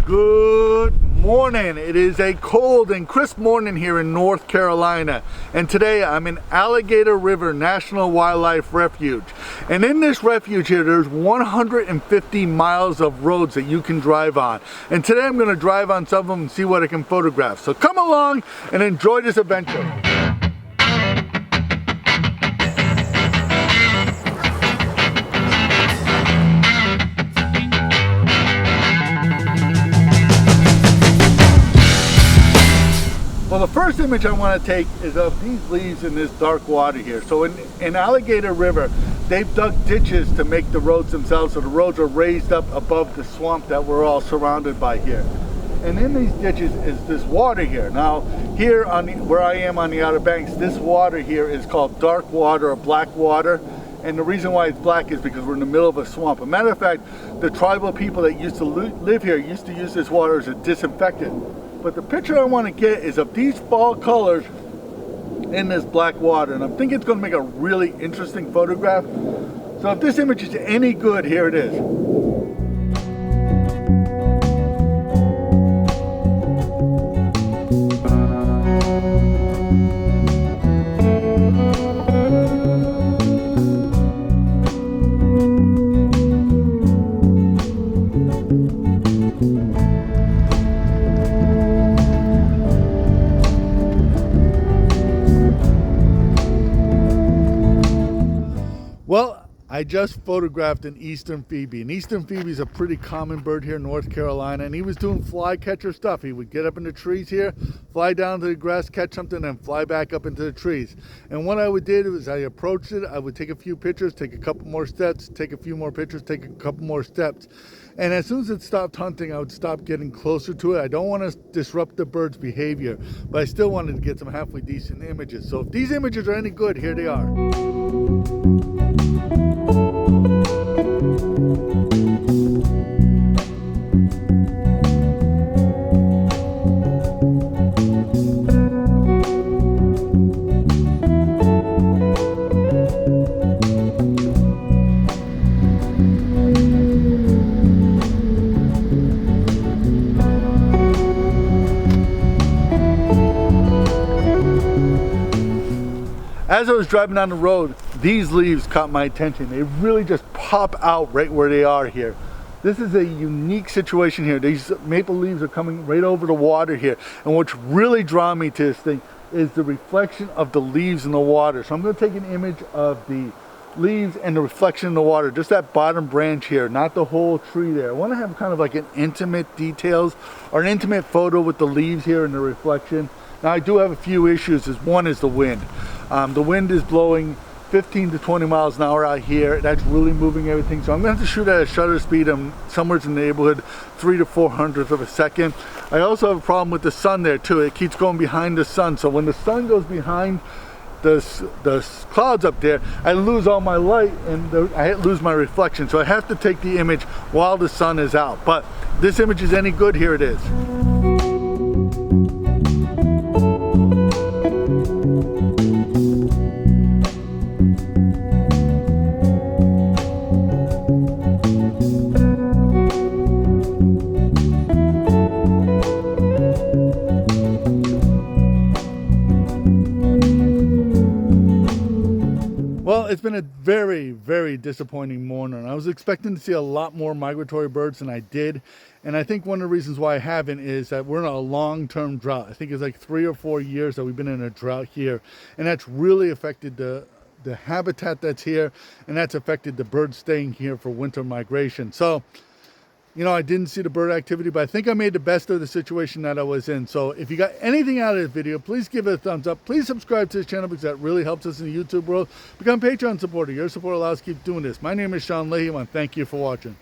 Good morning. It is a cold and crisp morning here in North Carolina, and today I'm in Alligator River National Wildlife Refuge. And in this refuge here, there's 150 miles of roads that you can drive on. And today I'm going to drive on some of them and see what I can photograph. So come along and enjoy this adventure. Well, the first image I want to take is of these leaves in this dark water here. So in Alligator River, they've dug ditches to make the roads themselves, so the roads are raised up above the swamp that we're all surrounded by here. And in these ditches is this water here. Now, here where I am on the Outer Banks, this water here is called dark water or black water. And the reason why it's black is because we're in the middle of a swamp. As a matter of fact, the tribal people that used to live here used to use this water as a disinfectant. But the picture I want to get is of these fall colors in this black water. And I'm thinking it's going to make a really interesting photograph. So if this image is any good, here it is. Well, I just photographed an eastern phoebe. An eastern phoebe is a pretty common bird here in North Carolina, and he was doing flycatcher stuff. He would get up in the trees here, fly down to the grass, catch something, and fly back up into the trees. And what I would do is I approached it, I would take a few pictures, take a couple more steps, take a few more pictures, take a couple more steps. And as soon as it stopped hunting, I would stop getting closer to it. I don't want to disrupt the bird's behavior, but I still wanted to get some halfway decent images. So if these images are any good, here they are. As I was driving down the road, these leaves caught my attention. They really just pop out right where they are here. This is a unique situation here. These maple leaves are coming right over the water here. And what's really drawn me to this thing is the reflection of the leaves in the water. So I'm going to take an image of the leaves and the reflection in the water, just that bottom branch here, not the whole tree there. I want to have kind of like an intimate details or an intimate photo with the leaves here and the reflection. Now I do have a few issues. One is the wind. The wind is blowing 15 to 20 miles an hour out here. That's really moving everything. So I'm going to have to shoot at a shutter speed somewhere in the neighborhood 3 to 400ths of a second. I also have a problem with the sun there too. It keeps going behind the sun. So when the sun goes behind the clouds up there, I lose all my light and I lose my reflection. So I have to take the image while the sun is out. But this image is any good, here it is. Well, it's been a very, very disappointing morning. I was expecting to see a lot more migratory birds than I did. And I think one of the reasons why I haven't is that we're in a long-term drought. I think it's like 3 or 4 years that we've been in a drought here. And that's really affected the habitat that's here. And that's affected the birds staying here for winter migration. So, you know, I didn't see the bird activity, but I think I made the best of the situation that I was in. So if you got anything out of this video, please give it a thumbs up. Please subscribe to this channel because that really helps us in the YouTube world. Become a Patreon supporter. Your support allows us to keep doing this. My name is Leahy. I want to thank you for watching.